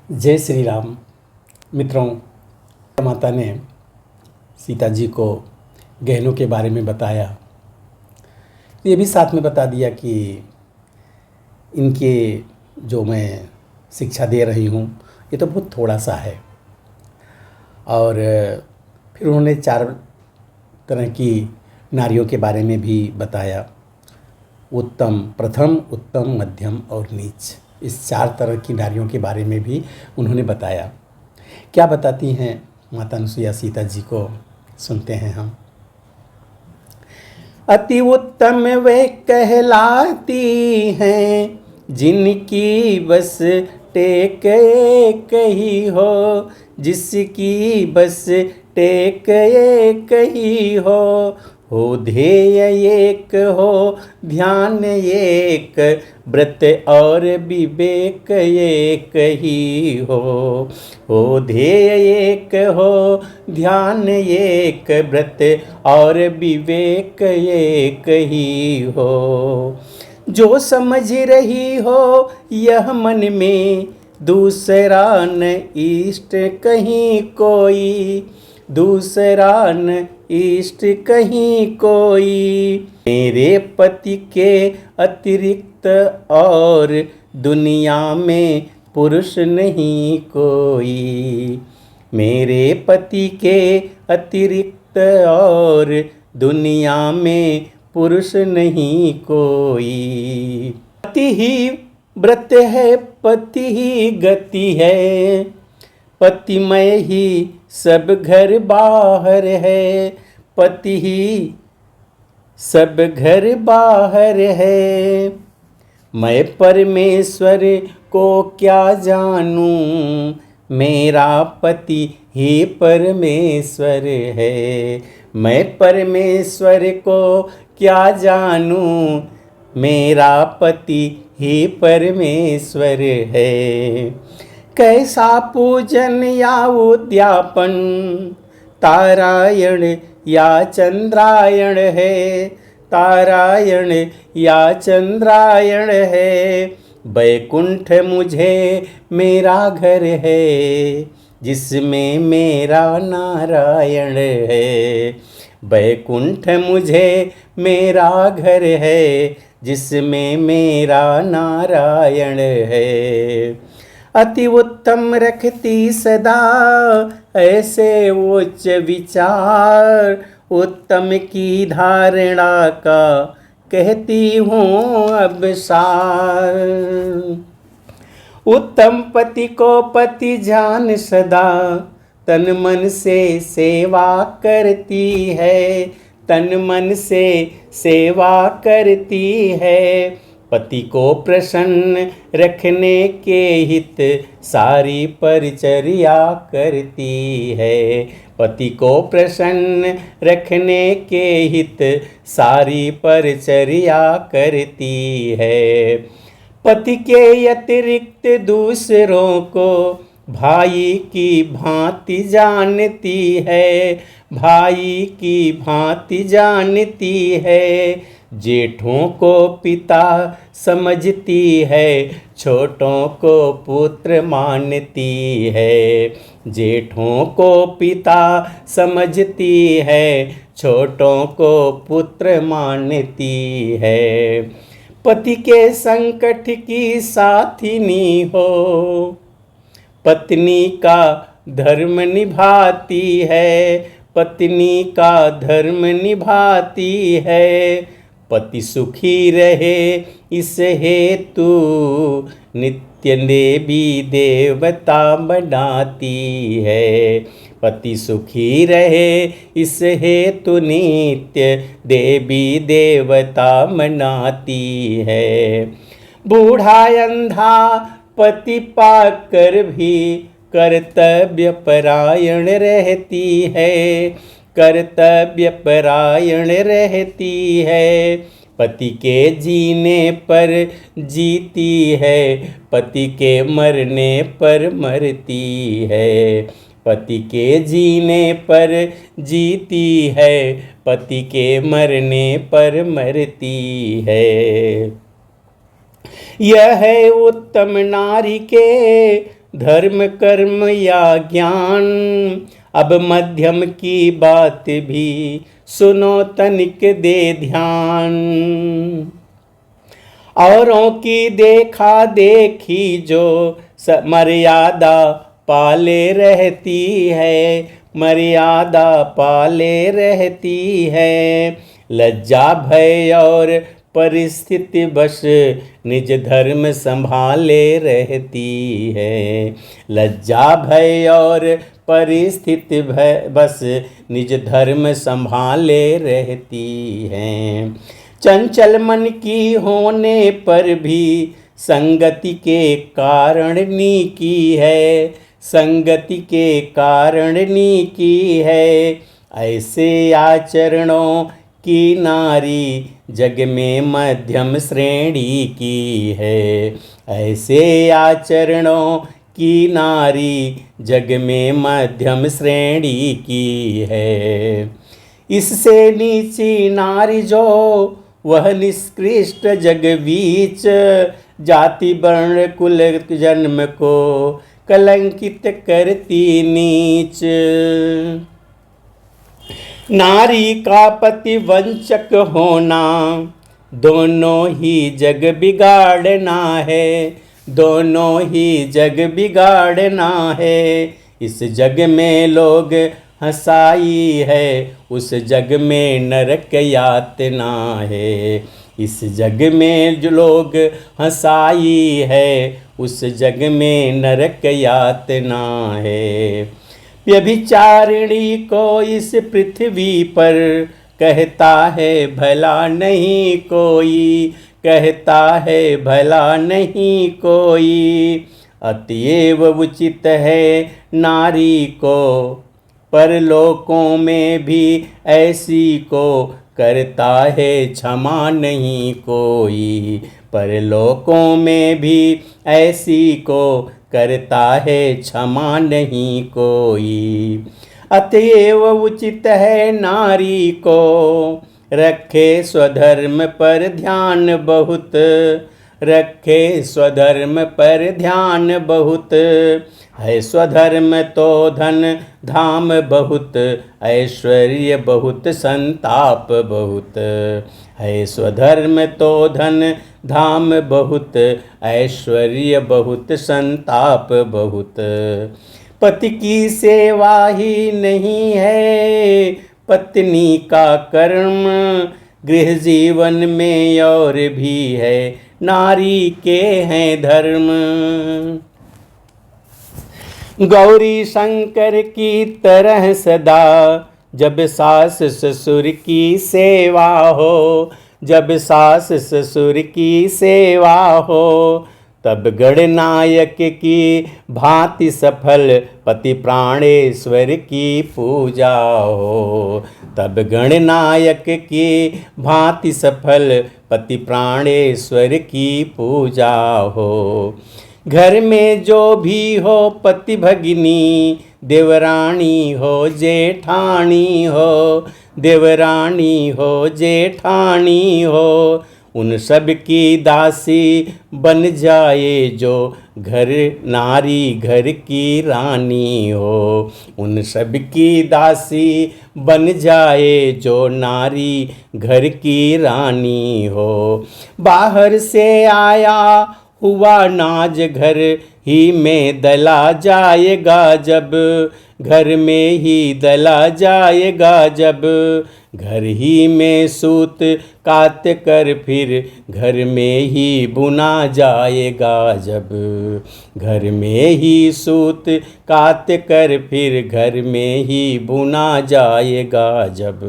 जय श्री राम। मित्रों, माता ने सीता जी को गहनों के बारे में बताया, ये भी साथ में बता दिया कि इनके जो मैं शिक्षा दे रही हूँ ये तो बहुत थोड़ा सा है। और फिर उन्होंने 4 तरह की नारियों के बारे में भी बताया, उत्तम, प्रथम, उत्तम, मध्यम और नीच। इस 4 तरह की नारियों के बारे में भी उन्होंने बताया। क्या बताती हैं माता अनुसुईया सीता जी को, सुनते हैं हम। अति उत्तम वे कहलाती हैं जिनकी बस टेक एक ही हो, जिसकी बस टेक एक ही हो ध्येय एक हो, ध्यान एक, व्रत और विवेक एक ही हो ध्येय एक हो, ध्यान एक, व्रत और विवेक एक ही हो। जो समझ रही हो यह मन में, दूसरा न इष्ट कहीं कोई, दूसरा न इष्ट कहीं कोई। मेरे पति के अतिरिक्त और दुनिया में पुरुष नहीं कोई, मेरे पति के अतिरिक्त और दुनिया में पुरुष नहीं कोई। पति ही व्रत है, पति ही गति है, पतिमय ही सब घर बाहर है, पति ही सब घर बाहर है। मैं परमेश्वर को क्या जानूं, मेरा पति ही परमेश्वर है। मैं परमेश्वर को क्या जानूं, मेरा पति ही परमेश्वर है। कैसा पूजन या उद्यापन, तारायण या चंद्रायण है, तारायण या चंद्रायण है। वैकुंठ मुझे मेरा घर है, जिसमें मेरा नारायण है। वैकुंठ मुझे मेरा घर है, जिसमें मेरा नारायण है। अति उत्तम रखती सदा ऐसे उच्च विचार, उत्तम की धारणा का कहती हूँ अब सार। उत्तम पति को पति जान सदा, तन मन से सेवा करती है, तन मन से सेवा करती है। पति को प्रसन्न रखने के हित सारी परिचर्या करती है, पति को प्रसन्न रखने के हित सारी परिचर्या करती है। पति के अतिरिक्त दूसरों को भाई की भांति जानती है, भाई की भांति जानती है। जेठों को पिता समझती है, छोटों को पुत्र मानती है। जेठों को पिता समझती है, छोटों को पुत्र मानती है। पति के संकट की साथिनी हो, पत्नी का धर्म निभाती है, पत्नी का धर्म निभाती है। पति सुखी रहे इस हेतु नित्य देवी देवता बनाती है, पति सुखी रहे इस हेतु नित्य देवी देवता मनाती है। बूढ़ा अंधा पति पाकर भी कर्तव्य परायण रहती है, कर्तव्य परायण रहती है। पति के जीने पर जीती है, पति के मरने पर मरती है। पति के जीने पर जीती है, पति के मरने पर मरती है। यह है उत्तम नारी के धर्म कर्म या ज्ञान। अब मध्यम की बात भी सुनो तनिक दे ध्यान। औरों की देखा देखी जो मर्यादा पाले रहती है, मर्यादा पाले रहती है। लज्जा भय और परिस्थिति बस निज धर्म संभाले रहती है। लज्जा भय और परिस्थिति बस निज धर्म संभाले रहती है। चंचल मन की होने पर भी संगति के कारण नीकी है, संगति के कारण नीकी है। ऐसे आचरणों की नारी जग में मध्यम श्रेणी की है। ऐसे आचरणों की नारी जग में मध्यम श्रेणी की है। इससे नीची नारी जो वह निष्कृष्ट जग बीच, जाति वर्ण कुल जन्म को कलंकित करती नीच। नारी का पति वंचक होना दोनों ही जग बिगाड़ना है, दोनों ही जग बिगाड़ना है। इस जग में लोग हंसाई है, उस जग में नरक यातना है। इस जग में जो लोग हंसाई है, उस जग में नरक यातना है। व्यभिचारिणी को इस पृथ्वी पर कहता है भला नहीं कोई, कहता है भला नहीं कोई। अतएव उचित है नारी को परलोकों में भी ऐसी को करता है क्षमा नहीं कोई। परलोकों में भी ऐसी को करता है क्षमा नहीं कोई। अतएव उचित है नारी को रखे स्वधर्म पर ध्यान बहुत, रखे स्वधर्म पर ध्यान बहुत। है स्वधर्म तो धन धाम बहुत, ऐश्वर्य बहुत संताप बहुत। है स्वधर्म तो धन धाम बहुत, ऐश्वर्य बहुत संताप बहुत। पति की सेवा ही नहीं है पत्नी का कर्म, गृह जीवन में और भी है नारी के हैं धर्म। गौरी शंकर की तरह सदा जब सास ससुर की सेवा हो, जब सास ससुर की सेवा हो। तब गणनायक की भांति सफल पति प्राणेश्वर की पूजा हो। तब गणनायक की भांति सफल पति प्राणेश्वर की पूजा हो। घर में जो भी हो पति भगिनी, देवरानी हो जेठानी हो, देवरानी हो जेठानी हो। उन सब की दासी बन जाए जो घर नारी घर की रानी हो। उन सब की दासी बन जाए जो नारी घर की रानी हो। बाहर से आया हुआ नाज घर ही में दला जाएगा जब, घर में ही दला जाएगा जब। घर ही में सूत कात कर फिर घर में ही बुना जाएगा जब। घर में ही सूत कात कर फिर घर में ही बुना जाएगा जब।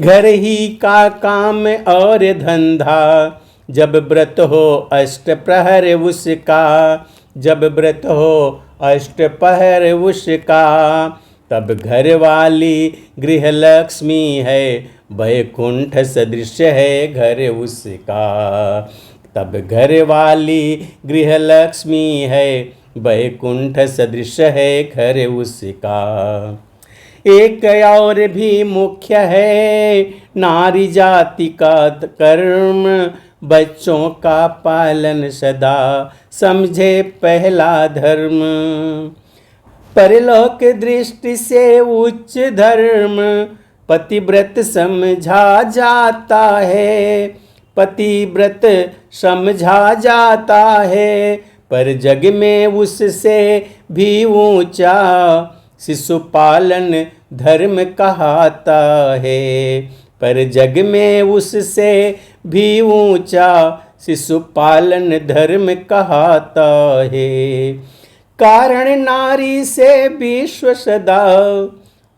घर ही का काम और धंधा जब व्रत हो अष्ट प्रहर उसका, जब व्रत हो अष्ट प्रहर उसका। तब घर वाली गृह लक्ष्मी है वैकुंठ सदृश है घर उसका। तब घर वाली गृह लक्ष्मी है वैकुंठ सदृश है घर उसका। एक और भी मुख्य है नारी जाति का कर्म, बच्चों का पालन सदा समझे पहला धर्म। परलोक दृष्टि से उच्च धर्म पतिव्रत समझा जाता है, पतिव्रत समझा जाता है। पर जग में उससे भी ऊंचा शिशुपालन धर्म कहता है। पर जग में उससे भी ऊंचा शिशुपालन धर्म कहता है। कारण नारी से विश्व सदा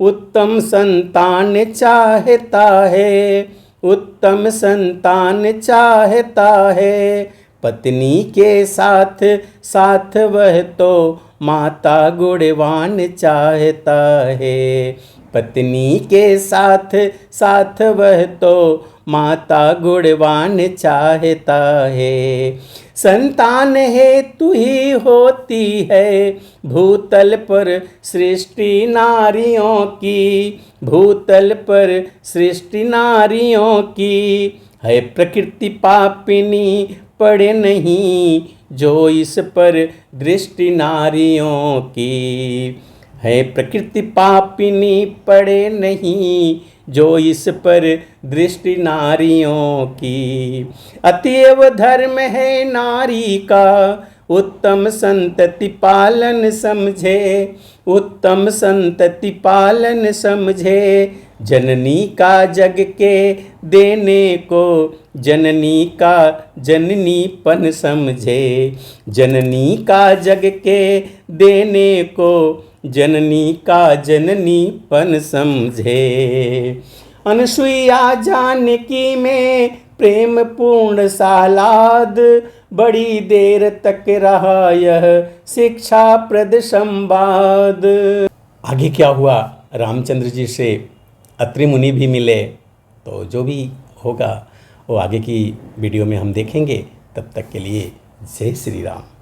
उत्तम संतान चाहता है, उत्तम संतान चाहता है। पत्नी के साथ साथ वह तो माता गुणवान चाहता है। पत्नी के साथ साथ वह तो माता गुणवान चाहता है। संतान हेतु ही होती है भूतल पर सृष्टि नारियों की, भूतल पर सृष्टि नारियों की। है प्रकृति पापिनी पड़े नहीं जो इस पर दृष्टि नारियों की। है प्रकृति पापिनी पड़े नहीं जो इस पर दृष्टि नारियों की। अतएव धर्म है नारी का उत्तम संतति पालन समझे, उत्तम संतति पालन समझे। जननी का जग के देने को जननी का जननीपन समझे, जननी का जग के देने को जननी का जननीपन समझे। अनसुईया जानकी में प्रेम पूर्ण सालाद, बड़ी देर तक रहा यह शिक्षाप्रद संवाद। आगे क्या हुआ, रामचंद्र जी से अत्रि मुनि भी मिले, तो जो भी होगा वो आगे की वीडियो में हम देखेंगे। तब तक के लिए जय श्री राम।